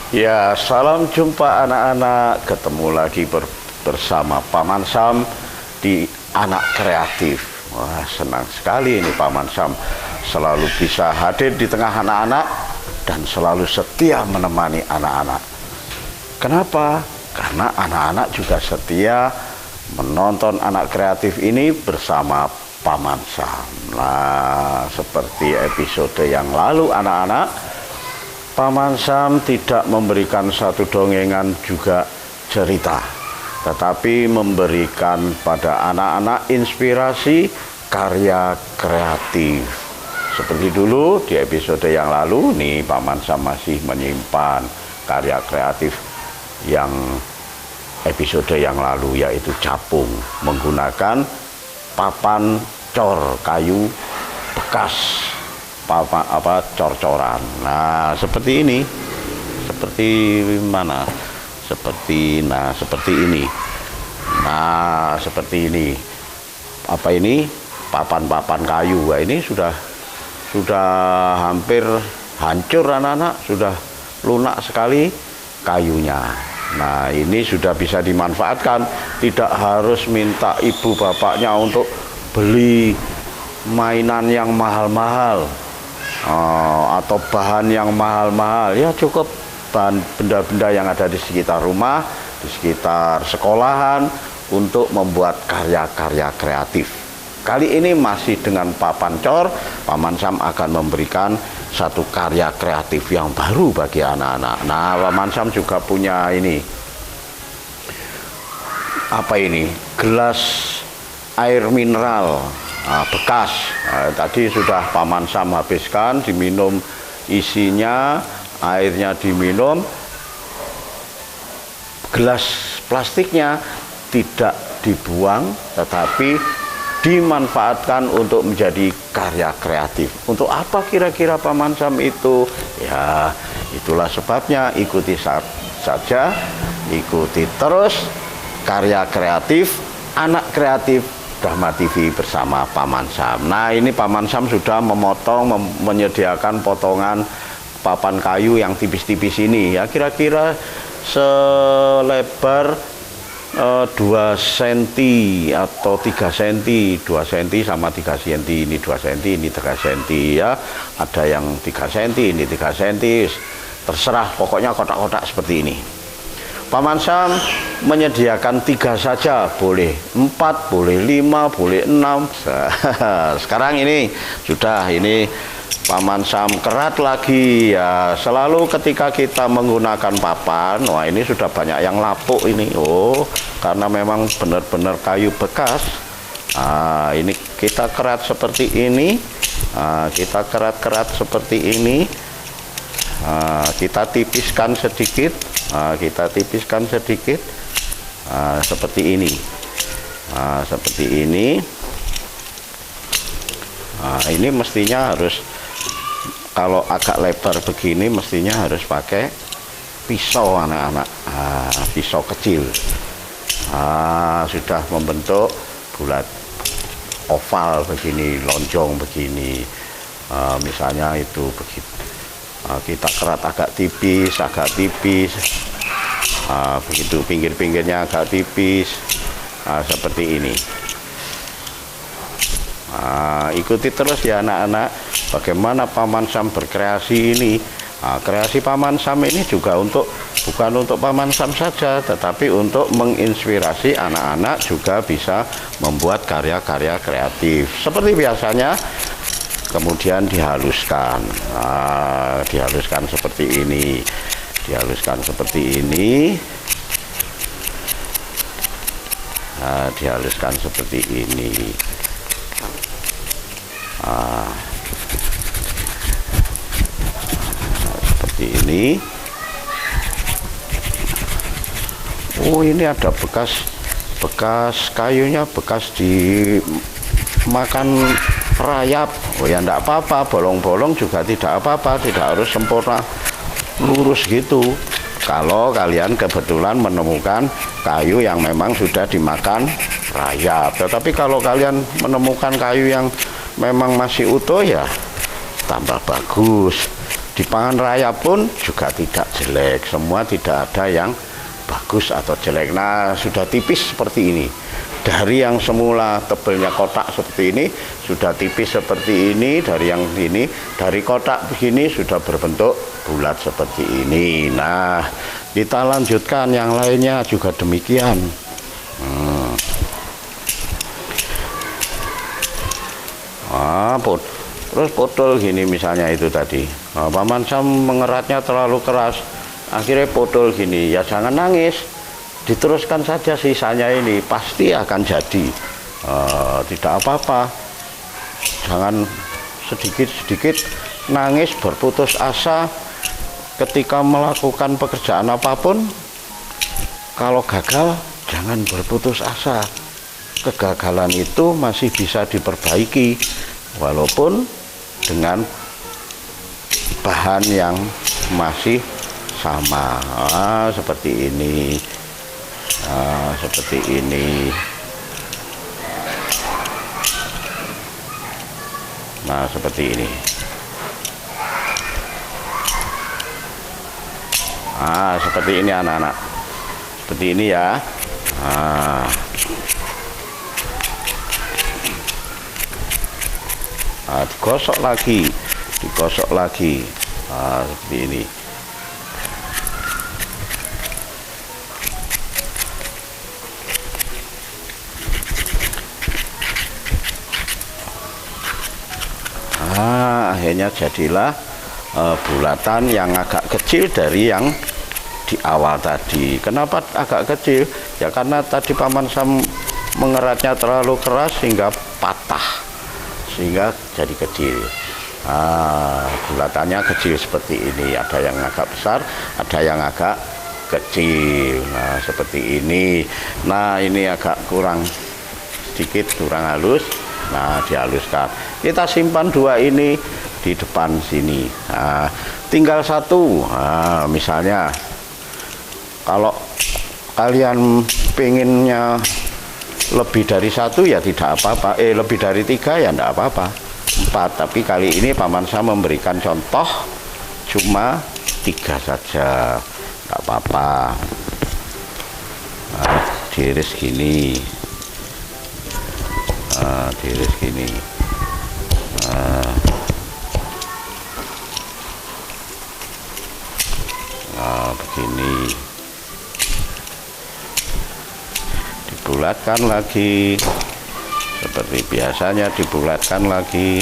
Ya, salam jumpa anak-anak. Ketemu lagi bersama Paman Sam di Anak Kreatif. Wah, senang sekali ini Paman Sam selalu bisa hadir di tengah anak-anak dan selalu setia menemani anak-anak. Kenapa? Karena anak-anak juga setia menonton Anak Kreatif ini bersama Paman Sam. Nah, seperti episode yang lalu anak-anak, Paman Sam tidak memberikan satu dongengan juga cerita, tetapi memberikan pada anak-anak inspirasi karya kreatif. Seperti dulu di episode yang lalu, nih Paman Sam masih menyimpan karya kreatif yang episode yang lalu, yaitu capung menggunakan papan cor kayu bekas, cor-coran. Nah, seperti ini. Seperti mana? Seperti ini. Nah, seperti ini. Apa ini? Papan-papan kayu. Wah, ini sudah hampir hancur anak-anak, sudah lunak sekali kayunya. Nah, ini sudah bisa dimanfaatkan, tidak harus minta ibu bapaknya untuk beli mainan yang mahal-mahal. Atau bahan yang mahal-mahal, ya cukup bahan benda-benda yang ada di sekitar rumah, di sekitar sekolahan untuk membuat karya-karya kreatif. Kali ini masih dengan papan cor, Paman Sam akan memberikan satu karya kreatif yang baru bagi anak-anak. Nah, Paman Sam juga punya ini. Apa ini? Gelas air mineral bekas. Tadi sudah Paman Sam habiskan, diminum isinya, airnya diminum. Gelas plastiknya tidak dibuang, tetapi dimanfaatkan untuk menjadi karya kreatif. Untuk apa kira-kira Paman Sam itu? Ya, itulah sebabnya ikuti saja, ikuti terus karya kreatif Anak Kreatif Dharma TV bersama Paman Sam. Nah, ini Paman Sam sudah menyediakan potongan papan kayu yang tipis-tipis ini, ya kira-kira selebar 2 cm atau 3 cm, 2 cm sama 3 cm, ini 2 cm, ini 3 cm, ya ada yang 3 cm, ini 3 cm, terserah, pokoknya kotak-kotak seperti ini. Paman Sam menyediakan 3 saja, boleh 4, boleh 5, boleh 6. Sekarang ini sudah, ini Paman Sam kerat lagi ya. Selalu ketika kita menggunakan papan, wah ini sudah banyak yang lapuk ini. Oh, karena memang benar-benar kayu bekas. Ini kita kerat seperti ini. Kita kerat-kerat seperti ini. Kita tipiskan sedikit. Seperti ini. Seperti ini. Ini mestinya harus, kalau agak lebar begini mestinya harus pakai pisau anak-anak, pisau kecil. Sudah membentuk bulat oval begini, lonjong begini. Misalnya itu begitu. Kita kerat agak tipis, begitu pinggir-pinggirnya agak tipis, seperti ini. Ikuti terus ya anak-anak, bagaimana Paman Sam berkreasi ini. Kreasi Paman Sam ini juga bukan untuk Paman Sam saja, tetapi untuk menginspirasi anak-anak juga bisa membuat karya-karya kreatif. Seperti biasanya, kemudian dihaluskan, dihaluskan seperti ini, dihaluskan seperti ini, dihaluskan seperti ini. Seperti ini. Oh, ini ada bekas kayunya, bekas dimakan rayap. Oh ya, enggak apa-apa, bolong-bolong juga tidak apa-apa, tidak harus sempurna lurus gitu. Kalau kalian kebetulan menemukan kayu yang memang sudah dimakan rayap. Tetapi kalau kalian menemukan kayu yang memang masih utuh, ya tambah bagus, Di Pangan Raya pun juga tidak jelek, semua tidak ada yang bagus atau jelek. Nah, sudah tipis seperti ini. Dari yang semula tebelnya kotak seperti ini, sudah tipis seperti ini. Dari yang ini, dari kotak begini sudah berbentuk bulat seperti ini. Nah, kita lanjutkan yang lainnya juga demikian. Terus podol gini misalnya itu tadi. Paman Sam mengeratnya terlalu keras, akhirnya podol gini. Ya jangan nangis, diteruskan saja sisanya ini, pasti akan jadi. Tidak apa-apa. Jangan sedikit-sedikit nangis, berputus asa ketika melakukan pekerjaan apapun. Kalau gagal, jangan berputus asa. Kegagalan itu masih bisa diperbaiki, walaupun dengan bahan yang masih sama. Seperti ini. Seperti ini. Nah, seperti ini. Seperti ini anak-anak. Seperti ini ya. Digosok lagi, seperti ini. Akhirnya jadilah bulatan yang agak kecil dari yang di awal tadi. Kenapa agak kecil? Ya karena tadi Paman Sam mengeratnya terlalu keras sehingga patah, sehingga jadi kecil. Bulatannya kecil seperti ini. Ada yang agak besar, ada yang agak kecil. Nah, seperti ini. Nah, ini agak kurang sedikit, kurang halus. Nah, dihaluskan. Kita simpan dua ini di depan sini. Tinggal satu. Misalnya kalau kalian pengennya lebih dari satu ya tidak apa-apa. Lebih dari tiga ya tidak apa-apa. 4. Tapi kali ini Paman Sam memberikan contoh cuma 3 saja, tidak apa-apa. Diiris gini. Diiris gini. Begini. Dibulatkan lagi seperti biasanya, dibulatkan lagi,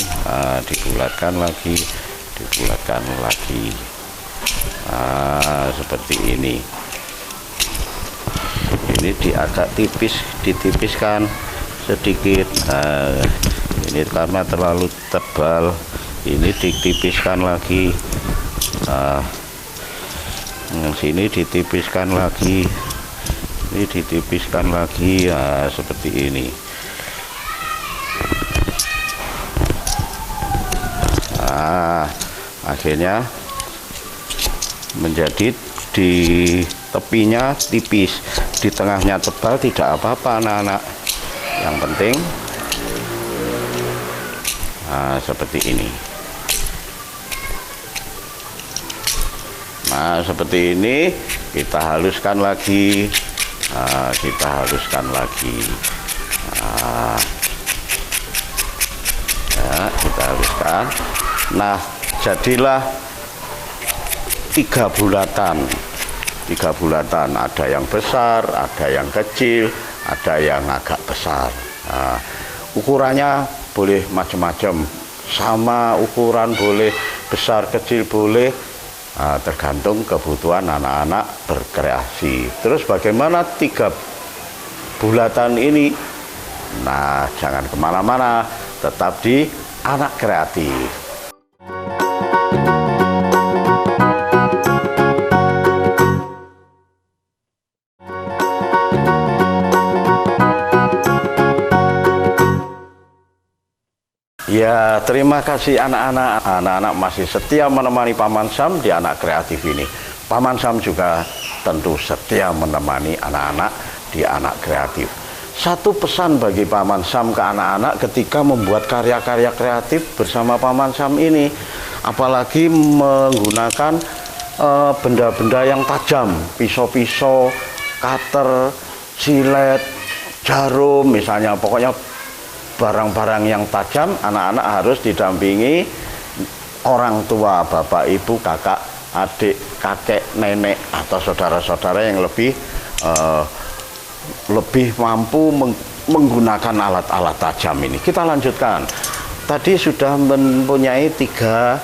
dibulatkan lagi, dibulatkan lagi. Seperti ini. Ini agak tipis, ditipiskan sedikit. Ini karena terlalu tebal, ini ditipiskan lagi. Sini ditipiskan lagi, ini ditipiskan lagi. Seperti ini. Akhirnya menjadi di tepinya tipis, di tengahnya tebal, tidak apa-apa anak-anak. Yang penting seperti ini. Nah, seperti ini kita haluskan lagi. Kita haluskan lagi. Kita haluskan. Nah, jadilah 3 bulatan. 3 bulatan, ada yang besar, ada yang kecil, ada yang agak besar. Ukurannya boleh macam-macam, sama ukuran boleh, besar kecil boleh, tergantung kebutuhan anak-anak berkreasi. Terus bagaimana 3 bulatan ini? Nah, jangan kemana-mana, tetap di Anak Kreatif. Ya, terima kasih anak-anak. Anak-anak masih setia menemani Paman Sam di Anak Kreatif ini. Paman Sam juga tentu setia menemani anak-anak di Anak Kreatif. satu pesan bagi Paman Sam ke anak-anak ketika membuat karya-karya kreatif bersama Paman Sam ini, apalagi menggunakan benda-benda yang tajam, pisau-pisau, cutter, silet, jarum misalnya, pokoknya barang-barang yang tajam. Anak-anak harus didampingi orang tua, bapak, ibu, kakak, adik, kakek, nenek, atau saudara-saudara yang lebih mampu menggunakan alat-alat tajam ini. Kita lanjutkan. Tadi sudah mempunyai 3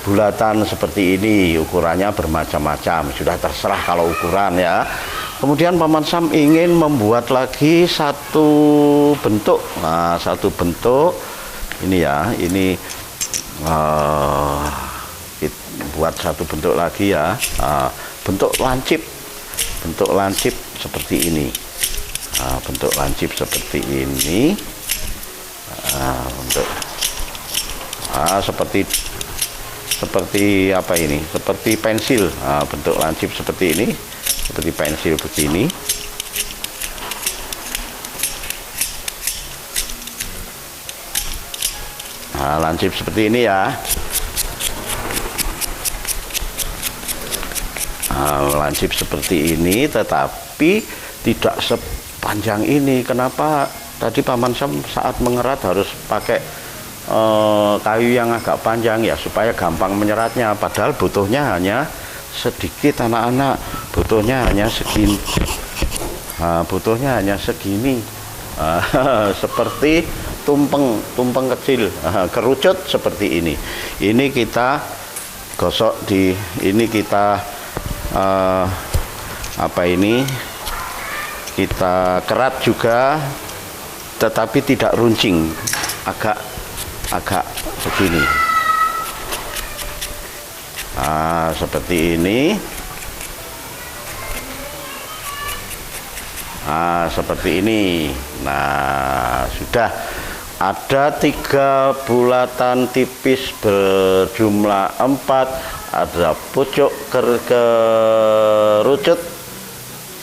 bulatan seperti ini, ukurannya bermacam-macam, sudah terserah kalau ukuran ya. Kemudian Paman Sam ingin membuat lagi satu bentuk. Nah, satu bentuk ini ya, ini buat satu bentuk lagi ya. Bentuk lancip seperti ini. Bentuk lancip seperti ini. Seperti apa ini? Seperti pensil. Bentuk lancip seperti ini, seperti pensil begini. Lancip seperti ini ya. Lancip seperti ini, tetapi tidak sepanjang ini. Kenapa? Tadi Paman Sam saat mengerat harus pakai kayu yang agak panjang ya, supaya gampang menyeratnya, padahal butuhnya hanya sedikit anak-anak, butuhnya hanya segini. Seperti tumpeng kecil, kerucut seperti ini. Ini kita gosok di ini, kita kita kerat juga, tetapi tidak runcing, agak begini. Seperti ini. Seperti ini. Nah, sudah ada 3 bulatan tipis berjumlah 4, ada pucuk kerucut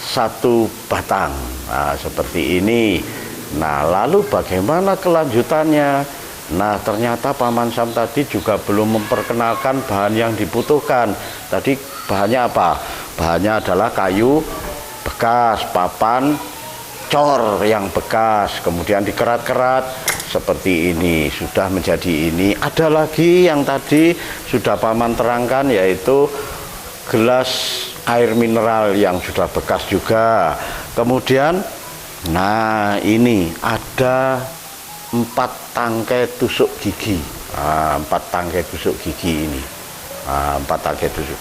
1 batang. Nah, seperti ini. Nah, lalu bagaimana kelanjutannya? Nah, ternyata Paman Sam tadi juga belum memperkenalkan bahan yang dibutuhkan. Tadi bahannya apa? Bahannya adalah kayu bekas, papan cor yang bekas, kemudian dikerat-kerat seperti ini, sudah menjadi ini. Ada lagi yang tadi sudah Paman terangkan, yaitu gelas air mineral yang sudah bekas juga. Kemudian, nah ini ada 4 tangkai tusuk gigi. 4 tangkai tusuk gigi ini. 4 tangkai tusuk.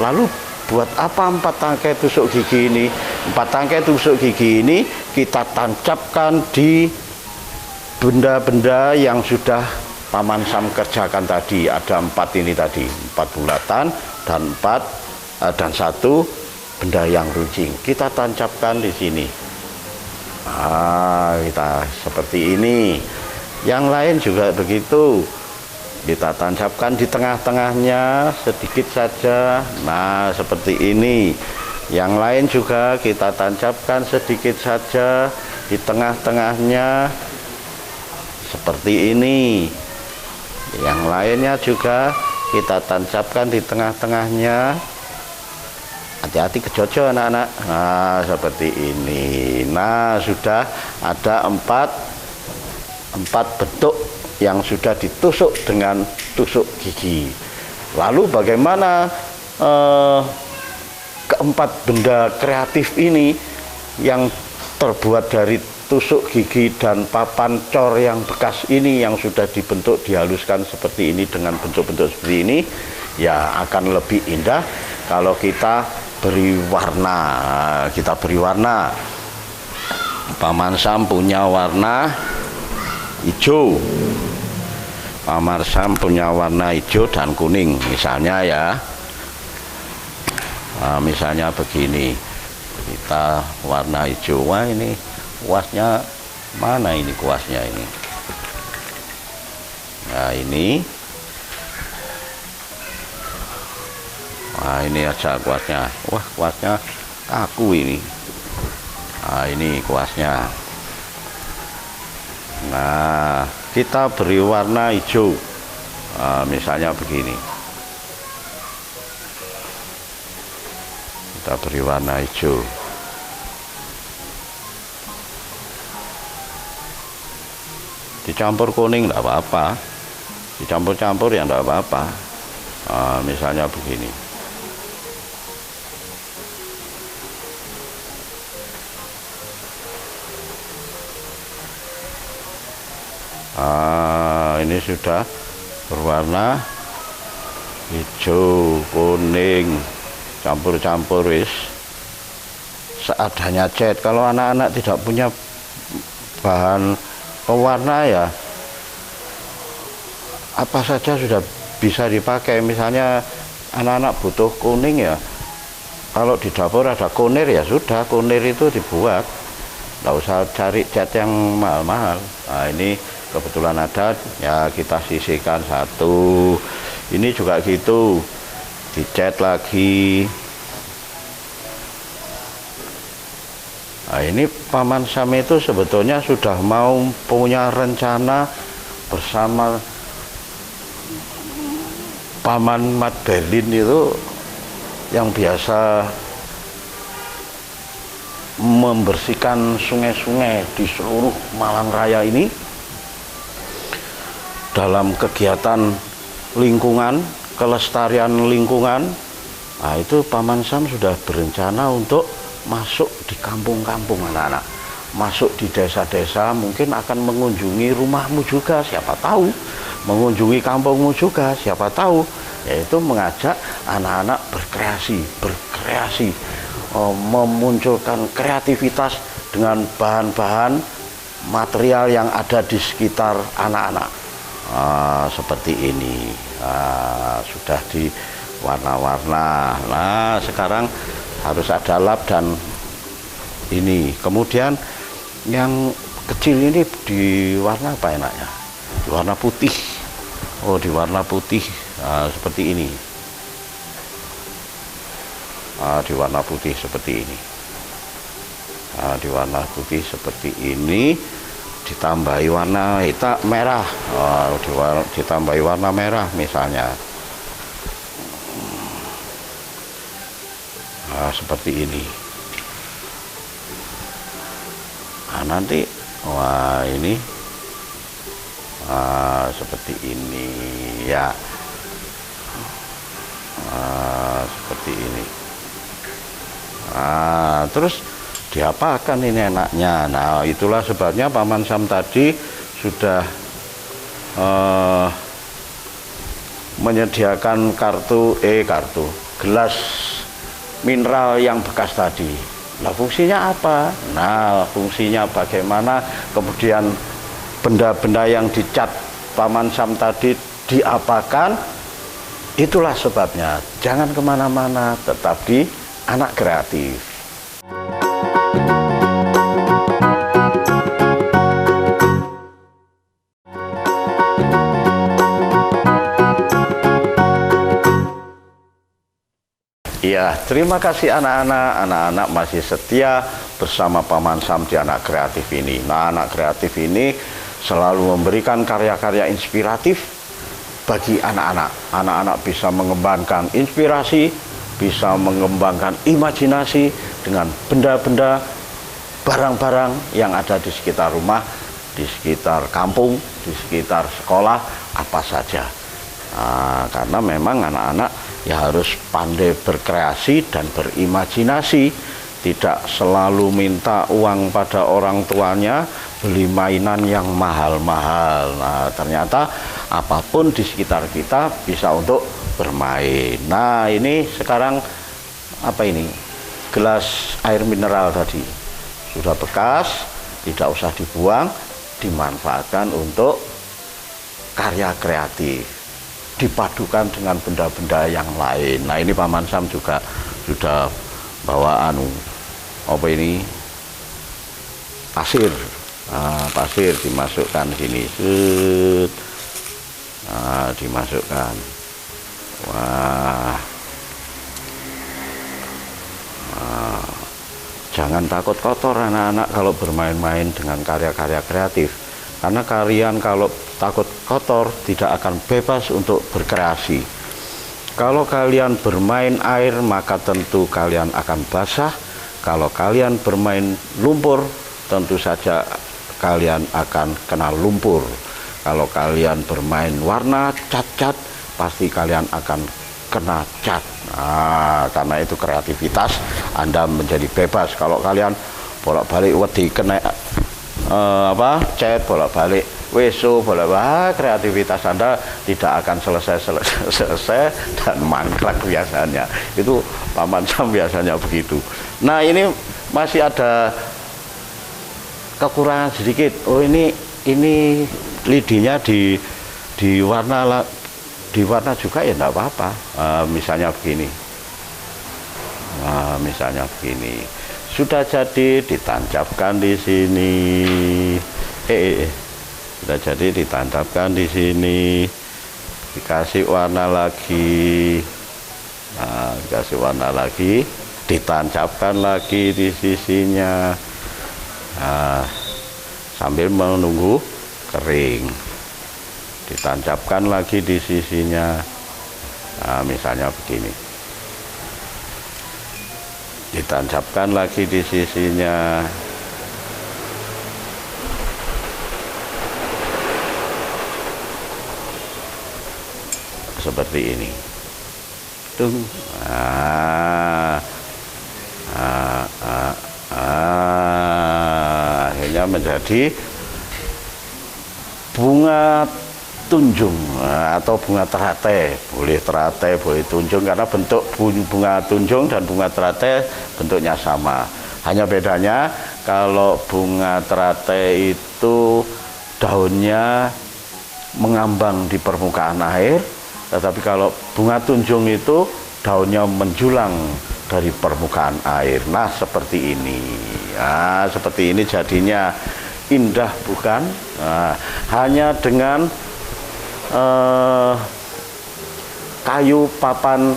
Lalu buat apa 4 tangkai tusuk gigi ini? 4 tangkai tusuk gigi ini kita tancapkan di benda-benda yang sudah Paman Sam kerjakan tadi. Ada 4 ini tadi, 4 bulatan dan 1 benda yang runcing. Kita tancapkan di sini. Kita seperti ini. Yang lain juga begitu. Kita tancapkan di tengah-tengahnya sedikit saja. Nah, seperti ini. Yang lain juga kita tancapkan sedikit saja di tengah-tengahnya seperti ini. Yang lainnya juga kita tancapkan di tengah-tengahnya. Hati-hati kejojo anak-anak. Nah, seperti ini. Nah, sudah ada 4 bentuk yang sudah ditusuk dengan tusuk gigi. Lalu bagaimana keempat benda kreatif ini yang terbuat dari tusuk gigi dan papan cor yang bekas ini, yang sudah dibentuk, dihaluskan seperti ini dengan bentuk-bentuk seperti ini, ya akan lebih indah kalau kita beri warna. Kita beri warna. Paman Sam punya warna hijau. Paman Sam punya warna hijau dan kuning misalnya ya. Nah, misalnya begini, kita warna hijau. Wah, ini kuasnya mana, ini kuasnya ini? Nah, ini. Nah, ini aja kuasnya. Wah, kuasnya kaku ini. Nah, ini kuasnya. Nah, kita beri warna hijau. Misalnya begini. Kita beri warna hijau. Dicampur kuning enggak apa-apa. Dicampur-campur ya enggak apa-apa. Misalnya begini. Ini sudah berwarna hijau, kuning, campur-campur wis. Seadanya cat. Kalau anak-anak tidak punya bahan pewarna ya apa saja sudah bisa dipakai. Misalnya anak-anak butuh kuning ya, kalau di dapur ada kunir ya sudah, kunir itu dibuat, nggak usah cari cat yang mahal-mahal. Nah ini kebetulan ada ya, kita sisihkan satu. Ini juga gitu, dicat lagi. Nah ini Paman Sam itu sebetulnya sudah mau punya rencana bersama Paman Mat Berlin itu yang biasa membersihkan sungai-sungai di seluruh Malang Raya ini, dalam kegiatan lingkungan, kelestarian lingkungan. Nah itu Paman Sam sudah berencana untuk masuk di kampung-kampung anak-anak, masuk di desa-desa, mungkin akan mengunjungi rumahmu juga, siapa tahu, mengunjungi kampungmu juga, siapa tahu, yaitu mengajak anak-anak berkreasi, memunculkan kreativitas dengan bahan-bahan material yang ada di sekitar anak-anak. Seperti ini. Sudah di warna-warna. Nah sekarang harus ada lap dan ini. Kemudian yang kecil ini di warna apa enaknya? Di warna putih. Di warna putih. Seperti ini. Di warna putih seperti ini. Di warna putih seperti ini, ditambahi warna hitam merah. Ditambahi warna merah misalnya. Seperti ini. Nanti ini seperti ini ya. Seperti ini. Terus diapakan ini enaknya? Nah itulah sebabnya Paman Sam tadi sudah menyediakan kartu gelas mineral yang bekas tadi. Nah fungsinya apa? Nah fungsinya bagaimana kemudian benda-benda yang dicat Paman Sam tadi diapakan? Itulah sebabnya jangan kemana-mana, tetap di Anak Kreatif. Ya, terima kasih anak-anak masih setia bersama Paman Sam di Anak Kreatif ini. Nah, Anak Kreatif ini selalu memberikan karya-karya inspiratif bagi anak-anak. Anak-anak bisa mengembangkan inspirasi, bisa mengembangkan imajinasi dengan benda-benda, barang-barang yang ada di sekitar rumah, di sekitar kampung, di sekitar sekolah, apa saja. Karena memang anak-anak ya harus pandai berkreasi dan berimajinasi, tidak selalu minta uang pada orang tuanya, beli mainan yang mahal-mahal. Nah ternyata apapun di sekitar kita bisa untuk bermain. Nah ini sekarang apa ini? Gelas air mineral tadi sudah bekas, tidak usah dibuang, dimanfaatkan untuk karya kreatif, dipadukan dengan benda-benda yang lain. Nah ini Paman Sam juga sudah bawa apa ini, pasir. Pasir dimasukkan sini, dimasukkan. Wah, jangan takut kotor anak-anak kalau bermain-main dengan karya-karya kreatif. Karena kalian kalau takut kotor tidak akan bebas untuk berkreasi. Kalau kalian bermain air maka tentu kalian akan basah. Kalau kalian bermain lumpur tentu saja kalian akan kena lumpur. Kalau kalian bermain warna cat-cat pasti kalian akan kena cat. Nah, karena itu kreativitas Anda menjadi bebas. Kalau kalian bolak-balik wedi kena cat, bolak-balik weso, bolak-balik, kreativitas Anda tidak akan selesai dan mangkrak biasanya. Itu Paman Sam biasanya begitu. Nah, ini masih ada kekurangan sedikit. Oh, ini lidinya di warna juga ya enggak apa-apa. Misalnya begini. Nah, misalnya begini. Sudah jadi ditancapkan di sini. Sudah jadi ditancapkan di sini. Dikasih warna lagi. Nah, dikasih warna lagi, ditancapkan lagi di sisinya. Nah, sambil menunggu kering. Ditancapkan lagi di sisinya. Nah, misalnya begini. Ditancapkan lagi di sisinya. Seperti ini. Tung. Akhirnya menjadi bunga tunjung atau bunga teratai. Boleh teratai, boleh tunjung, karena bentuk bunga tunjung dan bunga teratai bentuknya sama. Hanya bedanya kalau bunga teratai itu daunnya mengambang di permukaan air, tetapi kalau bunga tunjung itu daunnya menjulang dari permukaan air. Nah, seperti ini. Nah, seperti ini jadinya indah, bukan? Nah, hanya dengan kayu papan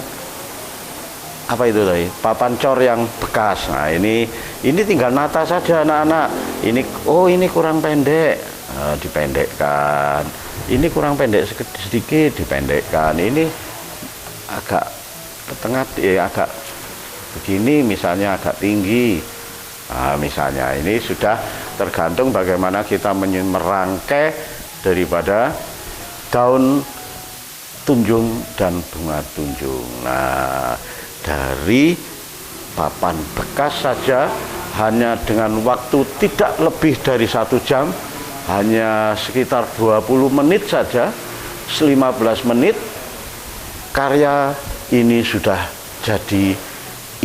apa itu tadi, papan cor yang bekas. Nah, ini tinggal nata saja anak-anak. Ini kurang pendek, dipendekkan. Ini kurang pendek sedikit, dipendekkan. Ini agak ke tengah, agak begini, misalnya agak tinggi. Nah, misalnya ini sudah tergantung bagaimana kita merangkai daripada daun tunjung dan bunga tunjung. Nah, dari papan bekas saja hanya dengan waktu tidak lebih dari 1 jam, hanya sekitar 20 menit saja, 15 menit, karya ini sudah jadi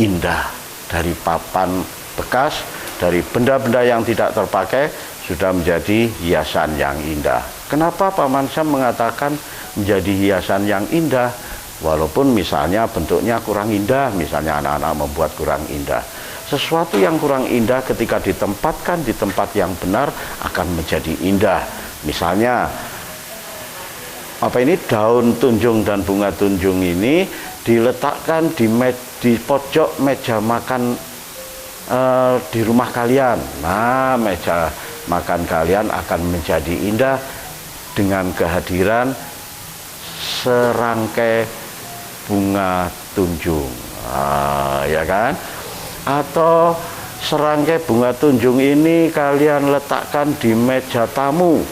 indah. Dari papan bekas, dari benda-benda yang tidak terpakai, sudah menjadi hiasan yang indah. Kenapa Paman Sam mengatakan menjadi hiasan yang indah? Walaupun misalnya bentuknya kurang indah, misalnya anak-anak membuat kurang indah. Sesuatu yang kurang indah ketika ditempatkan di tempat yang benar akan menjadi indah. Misalnya daun tunjung dan bunga tunjung ini diletakkan di pojok meja makan di rumah kalian. Nah, meja makan kalian akan menjadi indah dengan kehadiran serangkai bunga tunjung, ya kan? Atau serangkai bunga tunjung ini kalian letakkan di meja tamu.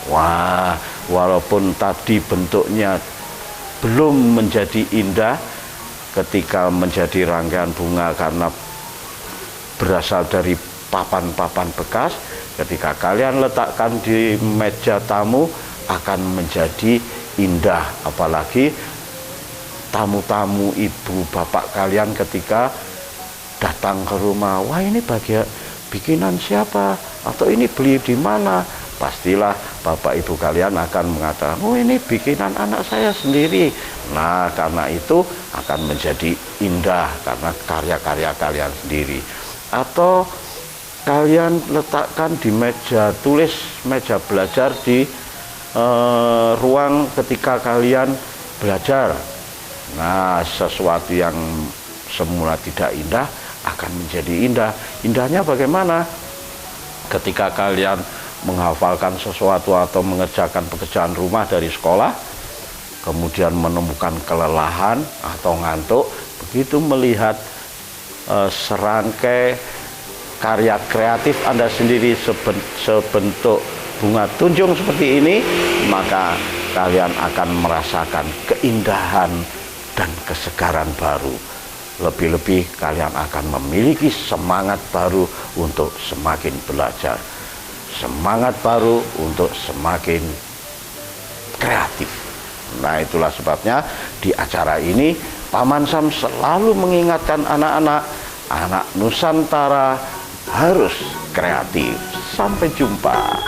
Wah, walaupun tadi bentuknya belum menjadi indah ketika menjadi rangkaian bunga karena berasal dari papan-papan bekas, ketika kalian letakkan di meja tamu akan menjadi indah. Apalagi tamu-tamu ibu bapak kalian ketika datang ke rumah, wah ini bikinan siapa, atau ini beli di mana, pastilah bapak ibu kalian akan mengatakan, oh ini bikinan anak saya sendiri. Nah, karena itu akan menjadi indah karena karya-karya kalian sendiri. Atau kalian letakkan di meja tulis, meja belajar di ruang ketika kalian belajar. Nah, sesuatu yang semula tidak indah akan menjadi indah. Indahnya bagaimana? Ketika kalian menghafalkan sesuatu atau mengerjakan pekerjaan rumah dari sekolah, kemudian menemukan kelelahan atau ngantuk, begitu melihat serangkai karya kreatif Anda sendiri sebentuk bunga tunjung seperti ini, maka kalian akan merasakan keindahan dan kesegaran baru. Lebih-lebih kalian akan memiliki semangat baru untuk semakin belajar, semangat baru untuk semakin kreatif. Nah, itulah sebabnya di acara ini Paman Sam selalu mengingatkan anak-anak Nusantara harus kreatif. Sampai jumpa.